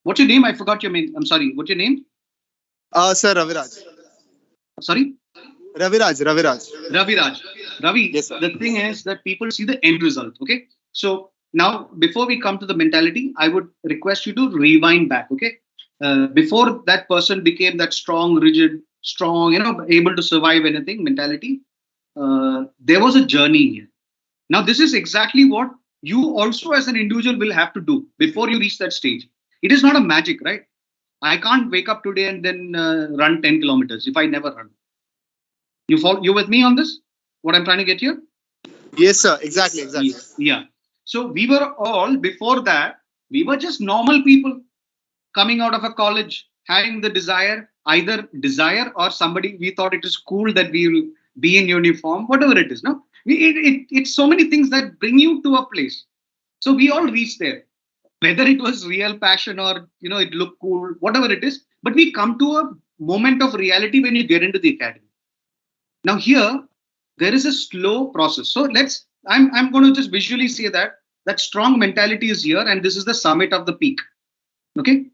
What's your name? I forgot your name. I'm sorry. What's your name? Sir, Raviraj. Sorry? Raviraj, Raviraj. Ravi Raj. Ravi, Yes, sir. the thing is that people see the end result. Okay. So now, before we come to the mentality, I would request you to rewind back. Okay. Before that person became that strong, rigid, strong, able to survive anything mentality, there was a journey here. Now, this is exactly what you also as an individual will have to do before you reach that stage. It is not a magic, right? I can't wake up today and then run 10 kilometers if I never run. You with me on this? What I'm trying to get here? Yes, sir. Exactly, exactly. Yeah. So we were all before that, we were just normal people coming out of a college, having the desire, either desire or somebody we thought it is cool that we will be in uniform, whatever it is. No, it's so many things that bring you to a place. So we all reached there, whether it was real passion or it looked cool, whatever it is. But we come to a moment of reality when you get into the academy. Now here, there is a slow process. So I'm going to just visually say that strong mentality is here, and this is the summit of the peak. Okay,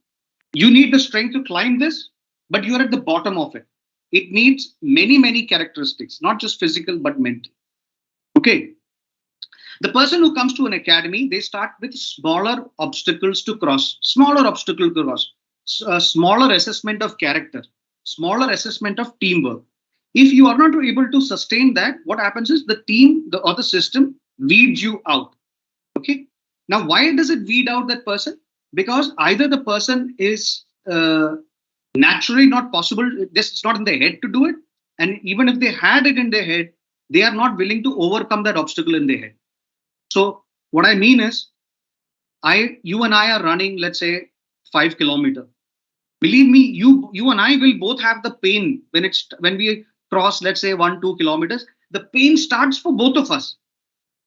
you need the strength to climb this, but you're at the bottom of it. It needs many characteristics, not just physical but mental. Okay, the person who comes to an academy, they start with smaller obstacles to cross, smaller assessment of character, smaller assessment of teamwork. If you are not able to sustain that, what happens is the team or the system weeds you out. Okay. Now, why does it weed out that person? Because either the person is naturally not possible, this is not in their head to do it. And even if they had it in their head, they are not willing to overcome that obstacle in their head. So what I mean is, you and I are running, let's say, 5 kilometers. Believe me, you and I will both have the pain when we cross, let's say, 1-2 kilometers. The pain starts for both of us,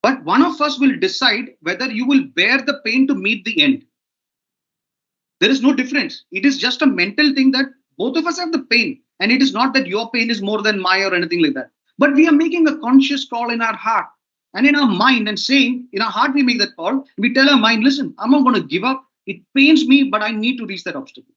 but one of us will decide whether you will bear the pain to meet the end. There is no difference. It is just a mental thing that both of us have the pain, and it is not that your pain is more than mine or anything like that. But we are making a conscious call in our heart and in our mind, and saying in our heart we make that call. We tell our mind, listen, I'm not going to give up. It pains me, but I need to reach that obstacle.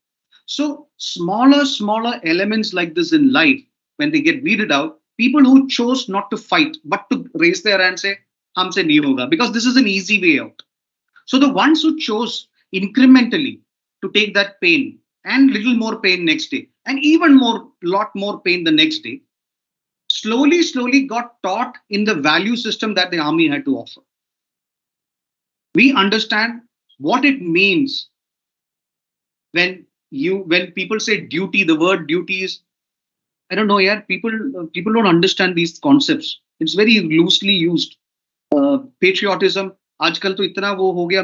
So smaller elements like this in life, when they get weeded out, people who chose not to fight but to raise their hand and say, "Humse nahi hoga," because this is an easy way out. So the ones who chose incrementally to take that pain and little more pain next day, and even lot more pain the next day, slowly got taught in the value system that the army had to offer. We understand what it means when people say duty. The word duty is, I don't know, yeah, people don't understand these concepts. It's very loosely used. Patriotism, आजकल तो इतना वो हो गया,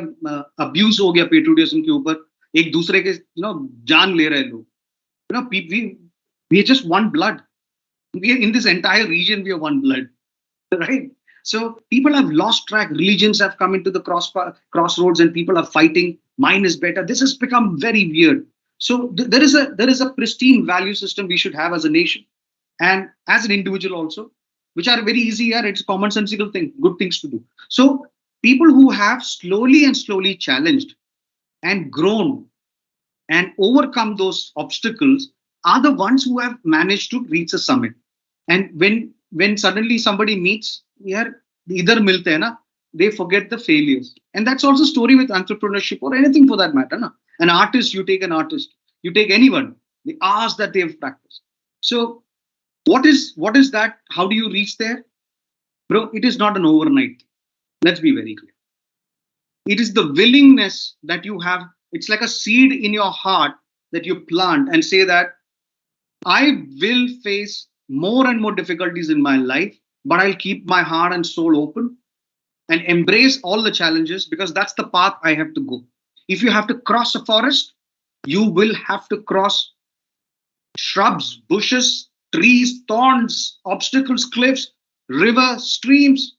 abuse हो गया patriotism के ऊपर, एक दूसरे के जान ले रहे लोग. We are just one blood. We are in this entire region, we are one blood, right? So people have lost track. Religions have come into the crossroads, and people are fighting. Mine is better. This has become very weird. So there is a pristine value system we should have as a nation and as an individual also, which are very easy. Yeah, it's commonsensical thing, good things to do. So people who have slowly challenged and grown and overcome those obstacles are the ones who have managed to reach the summit. And when suddenly somebody meets, yeah, either milte hai na, they forget the failures. And that's also story with entrepreneurship or anything for that matter. Na? An artist, you take anyone, the hours that they have practiced. So what is that? How do you reach there? Bro, it is not an overnight. Let's be very clear. It is the willingness that you have. It's like a seed in your heart that you plant and say that I will face more and more difficulties in my life, but I'll keep my heart and soul open and embrace all the challenges, because that's the path I have to go. If you have to cross a forest, you will have to cross shrubs, bushes, trees, thorns, obstacles, cliffs, rivers, streams.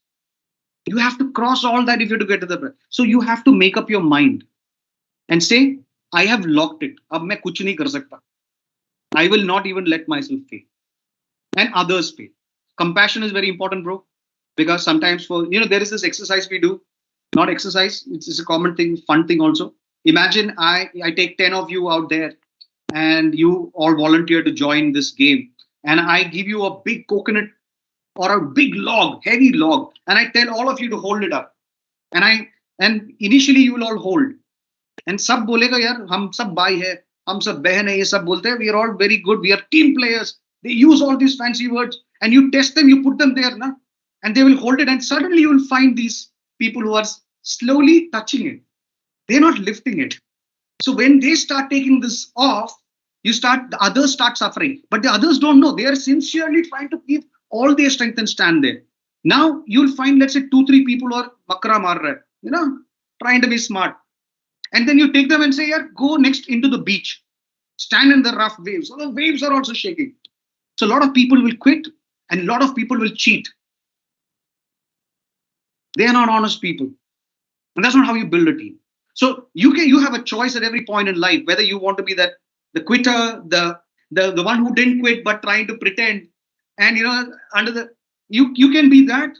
You have to cross all that if you have to get to the breath. So you have to make up your mind and say, I have locked it. Ab main kuch nahi kar sakta. I will not even let myself fail and others fail. Compassion is very important, bro, because sometimes there is this exercise we do, not exercise. It's a common thing, fun thing also. Imagine I take 10 of you out there and you all volunteer to join this game. And I give you a big coconut or a big log, heavy log, and I tell all of you to hold it up. And initially you will all hold. And सब बोलेगा यार हम सब भाई है, हम सब बहन है, ये सब बोलते हैं. We are all very good. We are team players. They use all these fancy words, and you test them. You put them there, na, and they will hold it. And suddenly you will find these people who are slowly touching it. They're not lifting it. So when they start taking this off, the others start suffering. But the others don't know. They are sincerely trying to keep all their strength and stand there. Now you'll find, let's say, 2-3 people who are bakra mar rahe, trying to be smart. And then you take them and say, yeah, go next into the beach. Stand in the rough waves. So the waves are also shaking. So a lot of people will quit and a lot of people will cheat. They are not honest people. And that's not how you build a team. So you have a choice at every point in life, whether you want to be the quitter, the one who didn't quit but trying to pretend. And you can be that,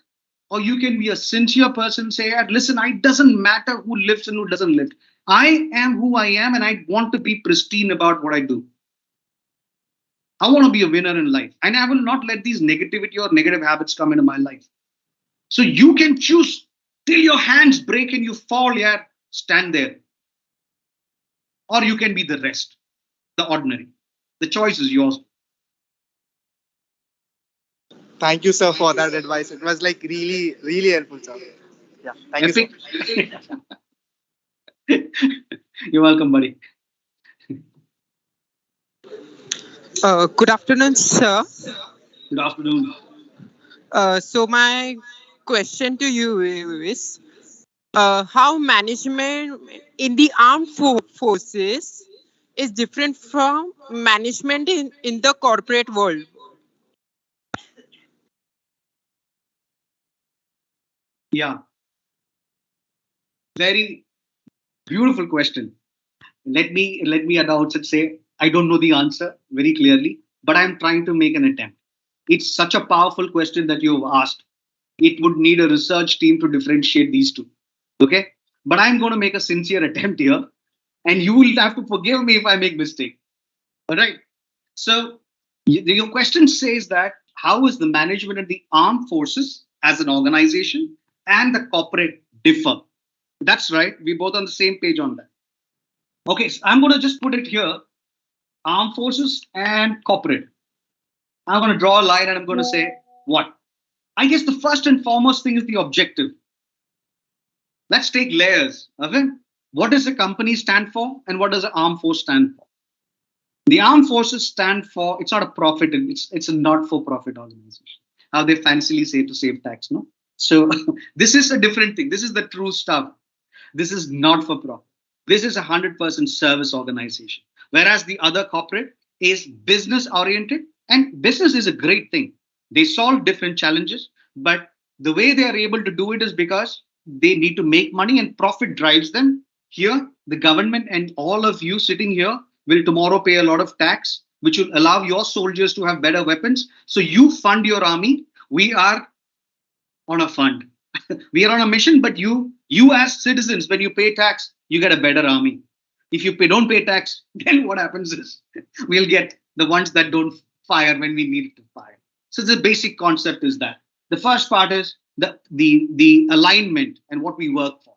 or you can be a sincere person, say, listen, it doesn't matter who lives and who doesn't live. I am who I am and I want to be pristine about what I do. I want to be a winner in life. And I will not let these negativity or negative habits come into my life. So you can choose till your hands break and you fall, yeah, stand there. Or you can be the rest, the ordinary. The choice is yours. Thank you, sir, for that advice. It was like really, really helpful, sir. Yeah, thank you, sir. You're welcome, buddy. Good afternoon, sir. Good afternoon. So my question to you is, how management in the armed forces is different from management in the corporate world? Yeah. Very beautiful question. Let me at the outset say I don't know the answer very clearly, but I'm trying to make an attempt. It's such a powerful question that you've asked. It would need a research team to differentiate these two. Okay? But I'm going to make a sincere attempt here, and you will have to forgive me if I make mistake. All right. So your question says that how is the management of the armed forces as an organization and the corporate differ? That's right. We're both on the same page on that. Okay, so I'm going to just put it here. Armed forces and corporate. I'm going to draw a line and I'm going to say what? I guess the first and foremost thing is the objective. Let's take layers. Okay? What does a company stand for and what does an armed force stand for? The armed forces stand for, it's not a profit, it's a not-for-profit organization. How they fancily say to save tax, no? So this is a different thing. This is the true stuff. This is not for profit. This is 100% service organization. Whereas the other corporate is business oriented, and business is a great thing. They solve different challenges, but the way they are able to do it is because they need to make money and profit drives them. Here, the government and all of you sitting here will tomorrow pay a lot of tax, which will allow your soldiers to have better weapons. So you fund your army. We are on a fund. We are on a mission, but you as citizens, when you pay tax, you get a better army. If you don't pay tax, then what happens is we'll get the ones that don't fire when we need to fire. So the basic concept is that. The first part is the alignment and what we work for.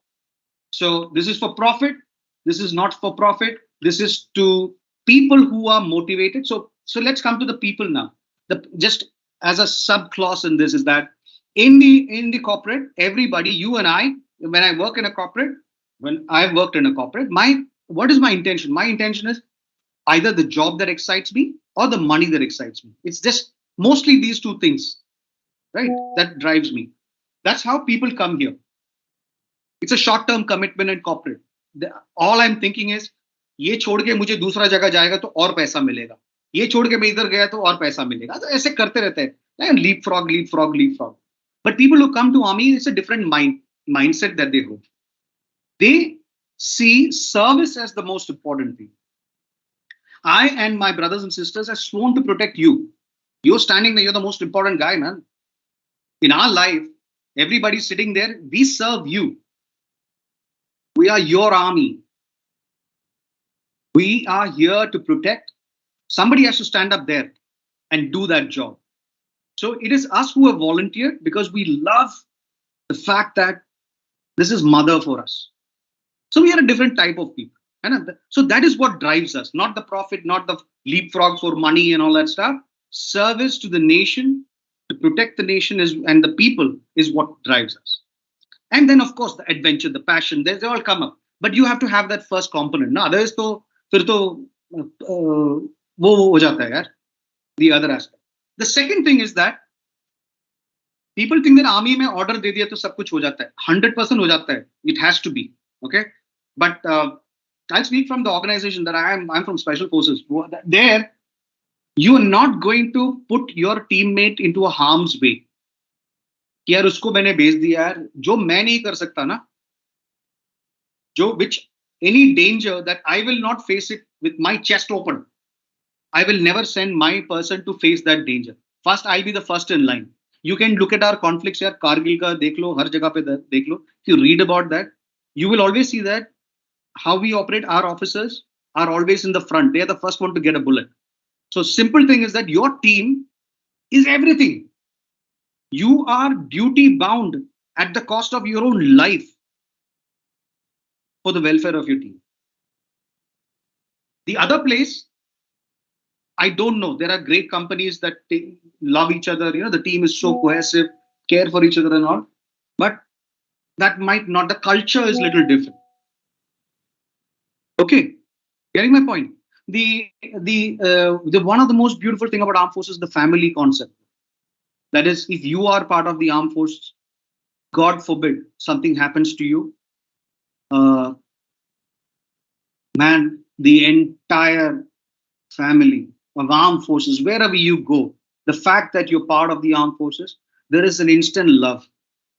So this is for profit. This is not for profit. This is to people who are motivated. So let's come to the people now. Just as a subclause in this is that in the corporate, everybody, you and I, when I work in a corporate, when I've worked in a corporate, what is my intention? My intention is either the job that excites me or the money that excites me. It's just mostly these two things, right? That drives me. That's how people come here. It's a short-term commitment in corporate. All I'm thinking is, ये छोड़ के मुझे दूसरा जगह जाएगा तो और पैसा मिलेगा. ये छोड़ के मैं इधर गया तो और पैसा मिलेगा. तो ऐसे करते रहते हैं. Leapfrog. But people who come to army, it's a different mindset that they hold. They see service as the most important thing. I and my brothers and sisters are sworn to protect you. You're standing there, you're the most important guy, man. In our life, everybody sitting there, we serve you. We are your army. We are here to protect. Somebody has to stand up there and do that job. So it is us who have volunteered because we love the fact that this is mother for us. So we are a different type of people. So that is what drives us, not the profit, not the leapfrog for money and all that stuff. Service to the nation, to protect the nation and the people is what drives us. And then, of course, the adventure, the passion, they all come up. But you have to have that first component. No, otherwise, फिर तो वो हो जाता है यार, the other aspect. The second thing is that people think that army में order दे दिया तो सब कुछ हो जाता है. 100% हो जाता है. It has to be. Okay? But I'll speak from the organization that I'm from Special Forces. There, you are not going to put your teammate into a harm's way. कि यार उसको मैंने भेज दिया यार, जो मैं नहीं कर सकता ना, which any danger that I will not face it with my chest open. I will never send my person to face that danger. First, I'll be the first in line. You can look at our conflicts here. Kargil ka dekh lo, har jagah pe dekh lo. If you read about that, you will always see that how we operate. Our officers are always in the front. They are the first one to get a bullet. So simple thing is that your team is everything. You are duty bound at the cost of your own life for the welfare of your team. The other place, I don't know. There are great companies that love each other. The team is so cohesive, care for each other and all. But that might not. The culture is a little different. Okay, getting my point. The one of the most beautiful thing about armed forces is the family concept. That is, if you are part of the armed forces, God forbid something happens to you, man, the entire family of armed forces, wherever you go, the fact that you're part of the armed forces, there is an instant love,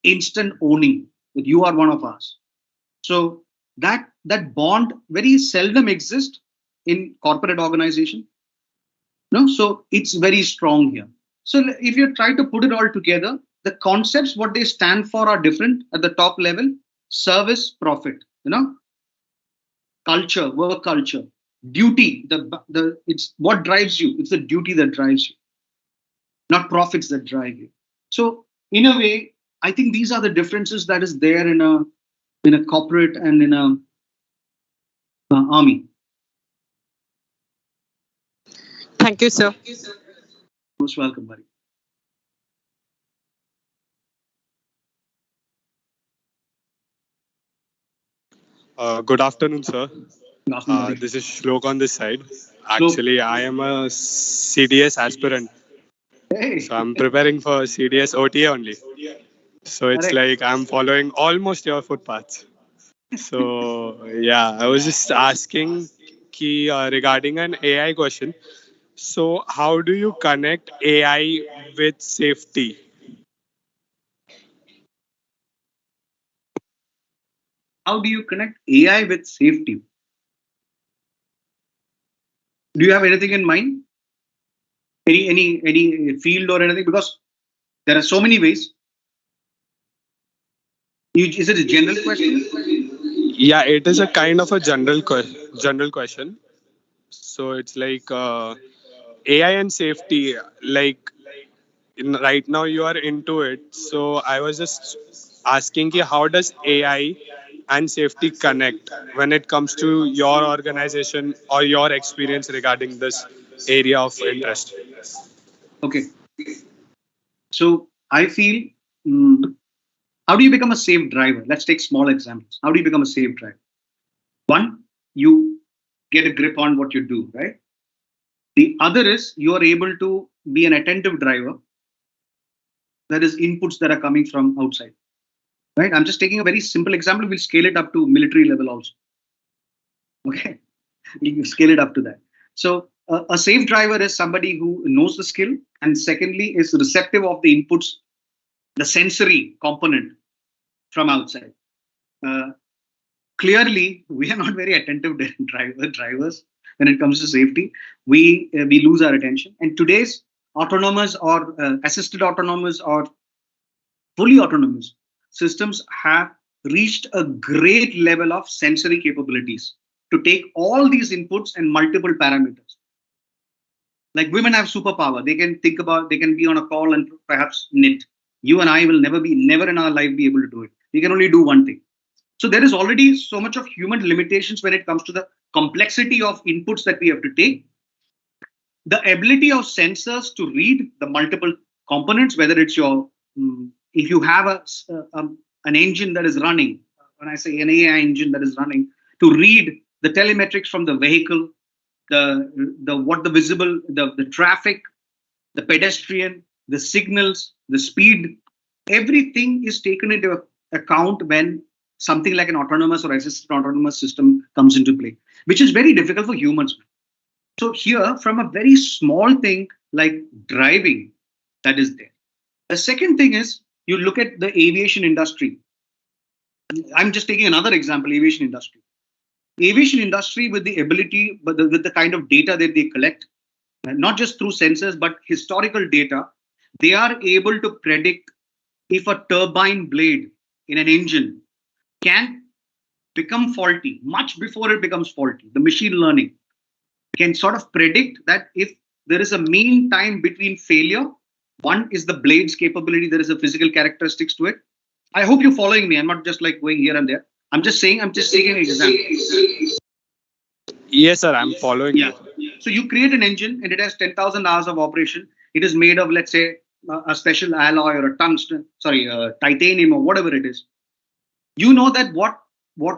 instant owning that you are one of us. So that bond very seldom exists in corporate organization. No, so it's very strong here. So if you try to put it all together, the concepts, what they stand for are different at the top level. Service, profit, culture, work culture, duty, it's what drives you. It's the duty that drives you, not profits that drive you. So in a way, I think these are the differences that is there in a corporate and in a army. Thank you, sir. Most welcome, buddy. Good afternoon, sir. Good afternoon, buddy. This is Shlok on this side. Actually, I am a CDS aspirant. Hey. So I'm preparing for CDS OTA only. So it's like I'm following almost your footpaths. So yeah, I was just asking regarding an AI question. So how do you connect AI with safety? How do you connect AI with safety? Do you have anything in mind? Any field or anything? Because there are so many ways. Is it a general question? Yeah, it is a kind of a general question. So it's like AI and safety, like right now you are into it. So I was just asking you, how does AI and safety connect when it comes to your organization or your experience regarding this area of interest? Okay. So I feel, how do you become a safe driver? Let's take small examples. How do you become a safe driver? One, you get a grip on what you do, right? The other is you are able to be an attentive driver. That is inputs that are coming from outside, right? I'm just taking a very simple example. We'll scale it up to military level also. Okay, we'll scale it up to that. So a safe driver is somebody who knows the skill, and secondly is receptive of the inputs, the sensory component from outside. Clearly, we are not very attentive drivers when it comes to safety. We lose our attention. And today's autonomous or assisted autonomous or fully autonomous systems have reached a great level of sensory capabilities to take all these inputs and multiple parameters. Like women have superpower. They can think about, they can be on a call and perhaps knit. You and I will never in our life be able to do it. We can only do one thing. So there is already so much of human limitations when it comes to the complexity of inputs that we have to take. The ability of sensors to read the multiple components, whether it's your, if you have an engine that is running, when I say an AI engine that is running, to read the telemetrics from the vehicle, the traffic, the pedestrian, the signals, the speed, everything is taken into account when something like an autonomous or assisted autonomous system comes into play, which is very difficult for humans. So here, from a very small thing like driving, that is there. The second thing is, you look at the aviation industry. I'm just taking another example, aviation industry. Aviation industry, with the ability, with the kind of data that they collect, not just through sensors, but historical data, they are able to predict if a turbine blade in an engine can become faulty much before it becomes faulty. The machine learning can sort of predict that if there is a mean time between failure, one is the blade's capability, there is a physical characteristics to it. I hope you're following me. I'm not just like going here and there. I'm just taking an example. Yes, sir, I'm following you. So you create an engine and it has 10,000 hours of operation. It is made of, let's say, a special alloy or a tungsten, titanium or whatever it is. You know that what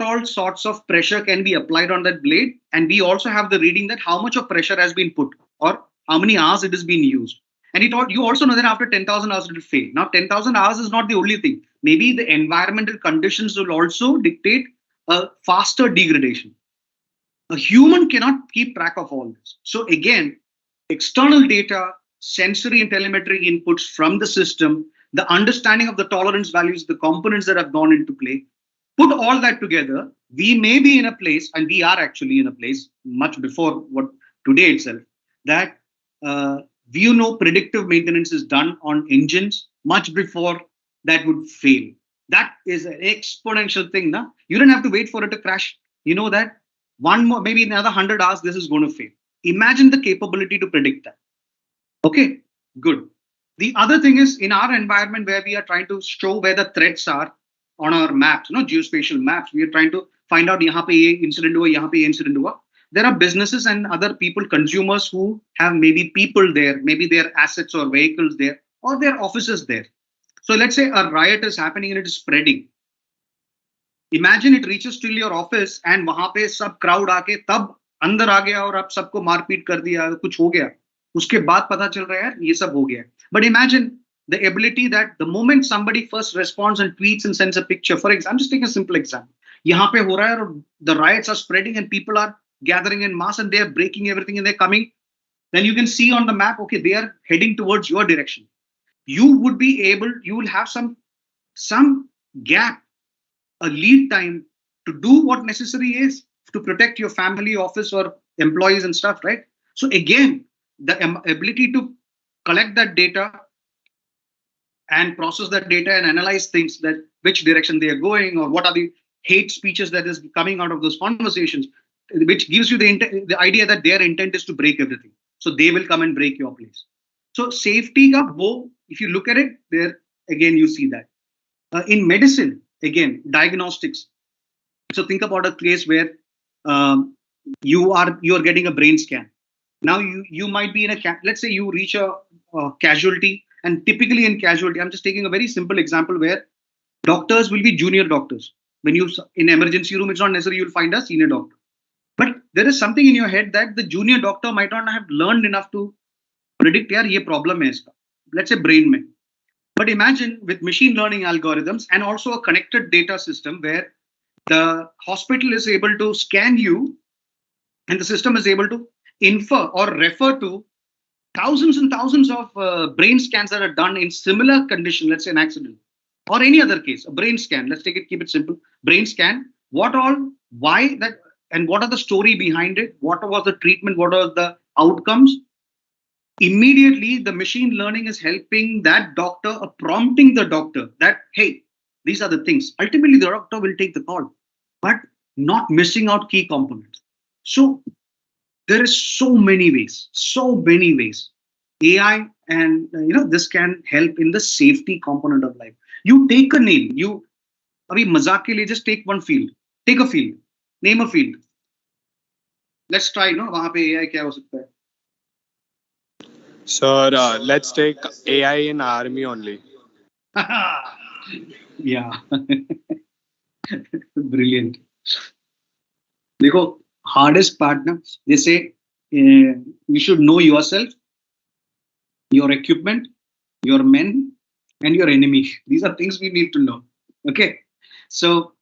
all sorts of pressure can be applied on that blade. And we also have the reading that how much of pressure has been put or how many hours it has been used. And you also know that after 10,000 hours it will fail. Now, 10,000 hours is not the only thing. Maybe the environmental conditions will also dictate a faster degradation. A human cannot keep track of all this. So again, external data, sensory and telemetry inputs from the system, the understanding of the tolerance values, the components that have gone into play, put all that together, we may be in a place, and we are actually in a place much before what today itself, that predictive maintenance is done on engines much before that would fail. That is an exponential thing. Now, you don't have to wait for it to crash. You know that one more, maybe another 100 hours, this is going to fail. Imagine the capability to predict that. Okay, good. The other thing is, in our environment where we are trying to show where the threats are on our maps, geospatial maps, we are trying to find out yahan pe ye incident hua, yahan pe ye incident hua. There are businesses and other people, consumers who have maybe people there, maybe their assets or vehicles there, or their offices there. So let's say a riot is happening and it is spreading. Imagine it reaches till your office and wahan pe sab crowd aake tab andar aa gaya aur ab sabko marpeet kar diya, kuch ho gaya. Uske baad pata chal raha hai, ye sab ho gaya. But imagine the ability that the moment somebody first responds and tweets and sends a picture, for example, I'm just taking a simple example. Yahan pe ho raha hai, the riots are spreading and people are gathering in mass and they are breaking everything and they're coming. Then you can see on the map, okay, they are heading towards your direction. You would be able, you will have some gap, a lead time to do what necessary is to protect your family, office, or employees and stuff, right? So again, the ability to collect that data and process that data and analyze things, that which direction they are going or what are the hate speeches that is coming out of those conversations, which gives you the idea that their intent is to break everything. So they will come and break your place. So safety ka wo, if you look at it, there again you see that. In medicine, again, diagnostics. So think about a case where you are getting a brain scan. Now you might be in let's say you reach a casualty, and typically in casualty, I'm just taking a very simple example where doctors will be junior doctors. When you in emergency room, it's not necessary you'll find a senior doctor. But there is something in your head that the junior doctor might not have learned enough to predict, yaar, ye problem hai iska. Let's say brain mein. But imagine with machine learning algorithms and also a connected data system where the hospital is able to scan you and the system is able to infer or refer to thousands and thousands of brain scans that are done in similar condition, let's say an accident or any other case, a brain scan. Let's keep it simple. Brain scan, what all, why that, and what are the story behind it? What was the treatment? What are the outcomes? Immediately, the machine learning is helping that doctor, prompting the doctor that, hey, these are the things. Ultimately, the doctor will take the call, but not missing out key components. So there is so many ways. AI and this can help in the safety component of life. You take a name. अभी मजाक के लिए just take one field. Take a field. Name a field. Let's try. No, वहाँ पे AI क्या हो सकता है? Sir, let's take AI in army only. Yeah. Brilliant. देखो hardest part ना, they say you should know yourself, your equipment, your men, and your enemy. These are things we need to know. Okay. So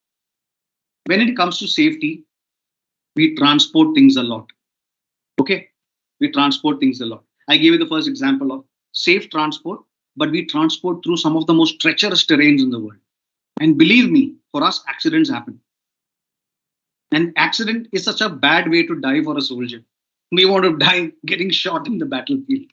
when it comes to safety, we transport things a lot. Okay. We transport things a lot. I gave you the first example of safe transport, but we transport through some of the most treacherous terrains in the world. And believe me, for us, accidents happen. An accident is such a bad way to die for a soldier. We want to die getting shot in the battlefield.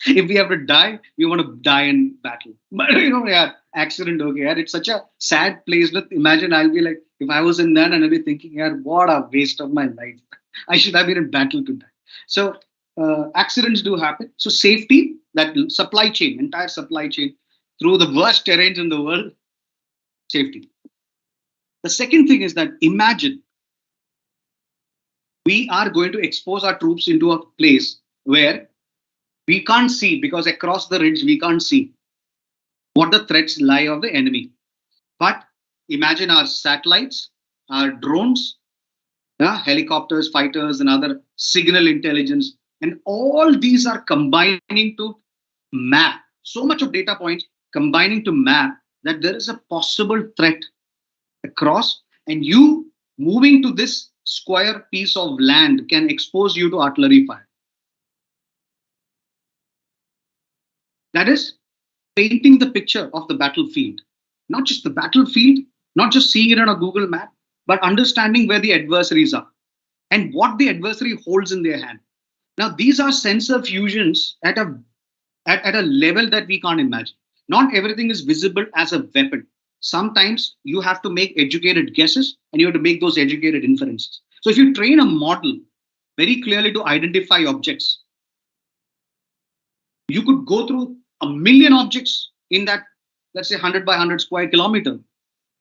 If we have to die, we want to die in battle. But yeah, accident, okay, yeah, it's such a sad place. Look, imagine I'll be like, if I was in that and I'll be thinking, yeah, what a waste of my life. I should have been in battle to die. So accidents do happen. So safety, that supply chain, entire supply chain, through the worst terrains in the world, safety. The second thing is that imagine we are going to expose our troops into a place where we can't see, because across the ridge we can't see what the threats lie of the enemy. But imagine our satellites, our drones, helicopters, fighters, and other signal intelligence, and all these are combining to map so much of data points, combining to map that there is a possible threat across, and you moving to this square piece of land can expose you to artillery fire. That is painting the picture of the battlefield. Not just the battlefield, not just seeing it on a Google map, but understanding where the adversaries are and what the adversary holds in their hand. Now, these are sensor fusions at a level that we can't imagine. Not everything is visible as a weapon. Sometimes you have to make educated guesses and you have to make those educated inferences. So if you train a model very clearly to identify objects, you could go through 1,000,000 objects in that, let's say, 100 by 100 square kilometer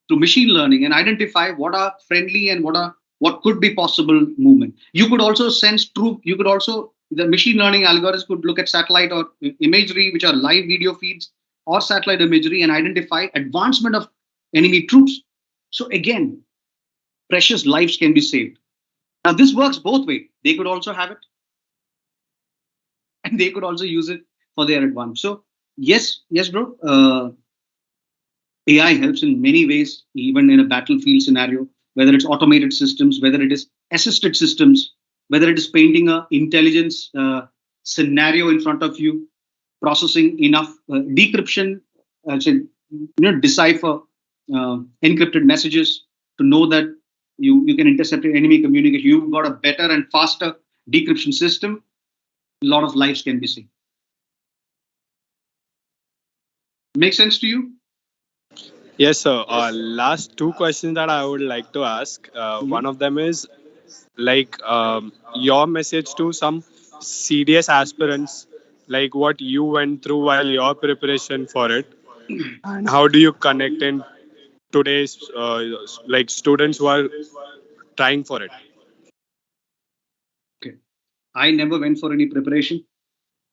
through machine learning and identify what are friendly and what could be possible movement. You could also sense troop. You could also, the machine learning algorithms could look at satellite or imagery, which are live video feeds or satellite imagery, and identify advancement of enemy troops. So again, precious lives can be saved. Now this works both ways. They could also have it, and they could also use it for their advantage. So yes, bro. AI helps in many ways, even in a battlefield scenario, whether it's automated systems, whether it is assisted systems, whether it is painting a intelligence scenario in front of you, processing enough decryption, decipher encrypted messages to know that you can intercept enemy communication. You've got a better and faster decryption system. A lot of lives can be saved. Make sense to you? Yes, sir. Last two questions that I would like to ask. One of them is like your message to some CDS aspirants, like what you went through while your preparation for it, and how do you connect in today's like students who are trying for it? Okay. I never went for any preparation.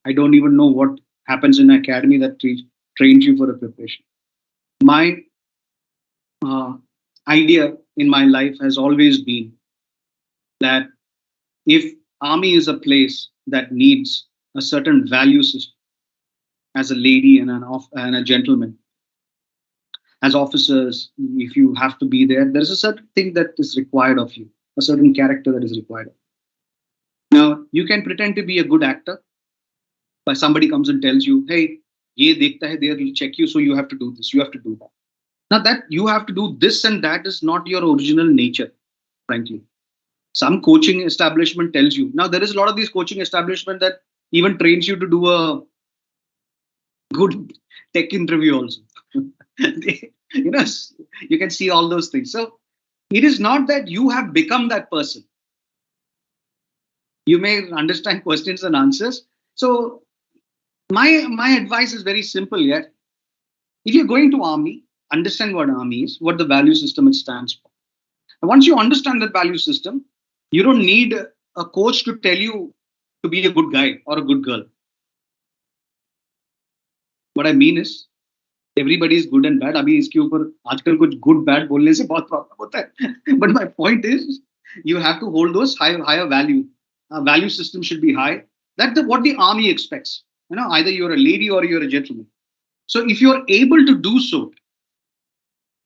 I don't even know what happens in an academy that trains you for a preparation. My idea in my life has always been that if army is a place that needs a certain value system, as a lady and a gentleman, as officers, if you have to be there, there's a certain thing that is required of you, a certain character that is required of you. Now, you can pretend to be a good actor, but somebody comes and tells you, hey, ye dekhta hai, they will check you, so you have to do this, you have to do that. Now, that you have to do this and that is not your original nature, frankly. Some coaching establishment tells you. Now, there is a lot of these coaching establishment that even trains you to do a good tech interview also. You can see all those things. So it is not that you have become that person. You may understand questions and answers. So my advice is very simple. Yet, if you're going to army, understand what army is, what the value system it stands for. And once you understand that value system, you don't need a coach to tell you to be a good guy or a good girl. What I mean is, everybody is good and bad. अभी इसके ऊपर आजकल कुछ good bad बोलने से बहुत problem होता है. But my point is, you have to hold those higher value. Value system should be high. That's what the army expects. Either you're a lady or you're a gentleman. So if you're able to do so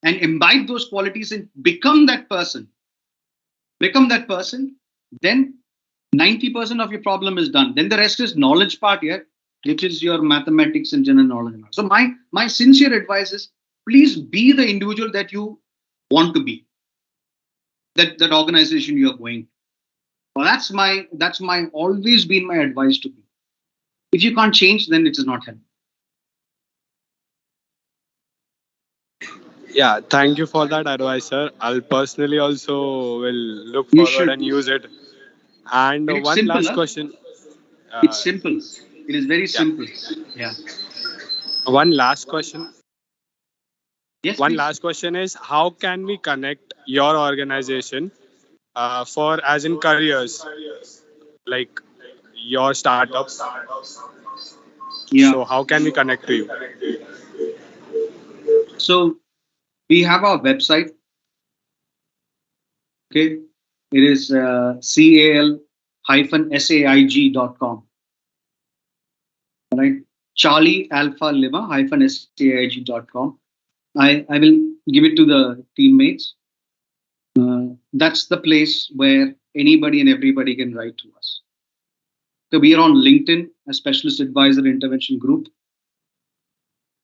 and imbibe those qualities and become that person, then 90% of your problem is done. Then the rest is knowledge part here, which is your mathematics and general knowledge. So my sincere advice is, please be the individual that you want to be. That organization you are going. Well, that's my always been my advice to be. If you can't change, then it is not help. Yeah, thank you for that advice, sir. I'll personally also will look You forward should. and use it. And It's one simple. last question. It's simple. It is very Yeah. simple. Yeah. One last question. Yes, One please. last question is, how can we connect your organization for as in careers, like your startup? Yeah. So how can we connect to you? So we have our website. Okay. It is cal-saig.com. All right. Charlie Alpha Lima -saig.com. I will give it to the teammates. That's the place where anybody and everybody can write to us. So we are on LinkedIn, a specialist advisor intervention group.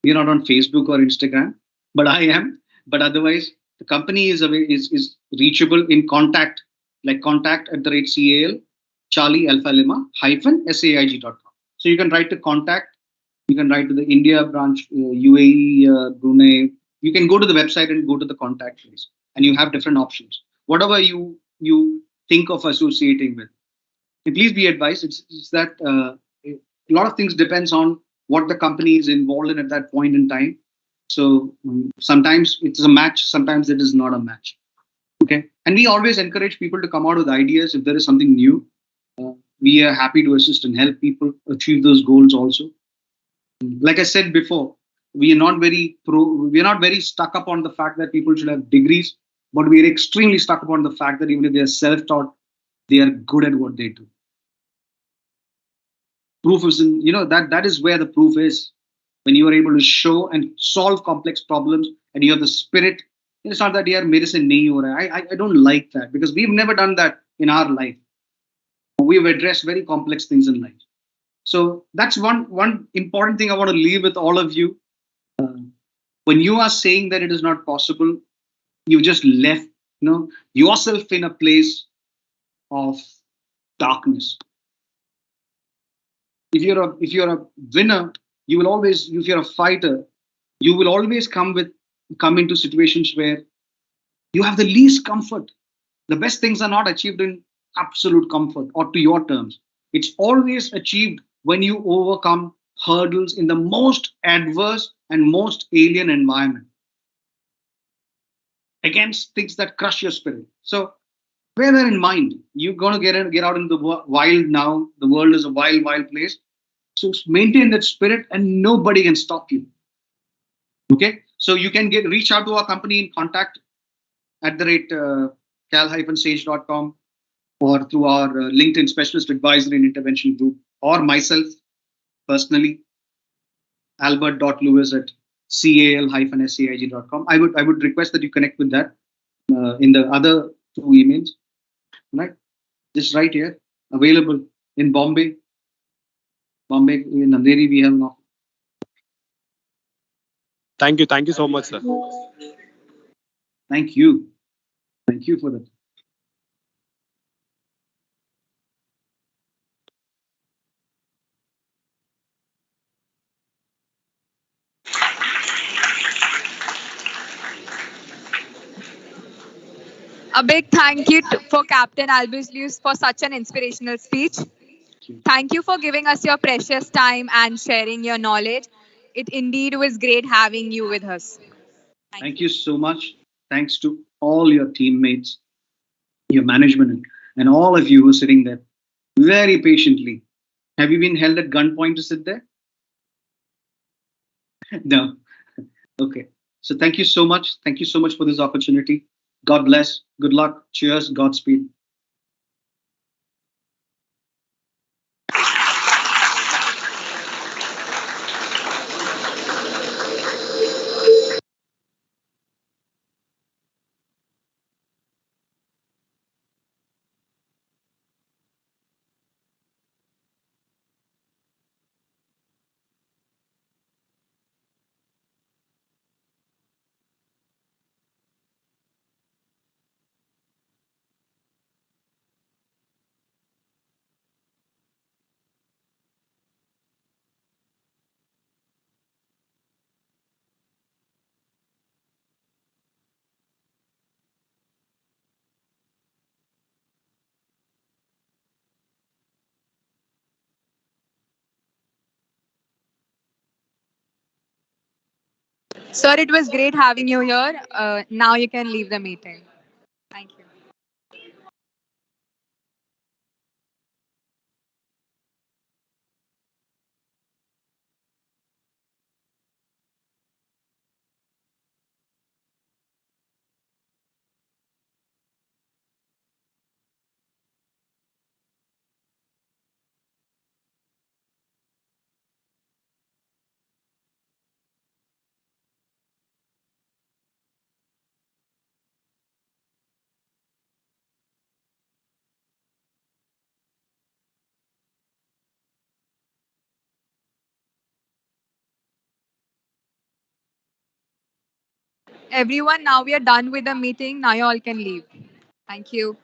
We are not on Facebook or Instagram, but I am. But otherwise, the company is reachable in contact, like contact@CAL Charlie Alpha Lima -saig.com. So you can write to contact. You can write to the India branch, UAE, Brunei. You can go to the website and go to the contact place, and you have different options. Whatever you think of associating with. And please be advised. It's that a lot of things depends on what the company is involved in at that point in time. So sometimes it's a match, sometimes it is not a match. Okay, and we always encourage people to come out with ideas if there is something new. We are happy to assist and help people achieve those goals also. Like I said before, we are not very stuck up on the fact that people should have degrees, but we are extremely stuck upon the fact that even if they are self-taught, they are good at what they do. Proof is in, that is where the proof is. When you are able to show and solve complex problems and you have the spirit. It's not that medicine nahi ho raha. I don't like that, because we've never done that in our life. We've addressed very complex things in life. So that's one important thing I want to leave with all of you. When you are saying that it is not possible, you just left yourself in a place of darkness. If you're a winner, you will always, if you're a fighter, you will always come into situations where you have the least comfort. The best things are not achieved in absolute comfort or to your terms. It's always achieved when you overcome hurdles in the most adverse and most alien environment, against things that crush your spirit. So bear that in mind. You're going to get out into the wild now. The world is a wild place. So maintain that spirit and nobody can stop you. Okay. So you can reach out to our company in contact @cal-sage.com or through our LinkedIn specialist advisory and intervention group, or myself personally, albert.lewis@cal-saig.com. I would request that you connect with that in the other two emails. Right? This right here, available in Bombay. In Andheri, we have an office. Thank you so much, sir. Thank you for that. A big thank you for Captain Albus for such an inspirational speech. Thank you for giving us your precious time and sharing your knowledge. It indeed was great having you with us. Thank you so much. Thanks to all your teammates, your management, and all of you who are sitting there very patiently. Have you been held at gunpoint to sit there? No. Okay. So thank you so much. Thank you so much for this opportunity. God bless. Good luck. Cheers. Godspeed. Sir, it was great having you here. Now you can leave the meeting. Thank you. Everyone, now we are done with the meeting. Now you all can leave. Thank you.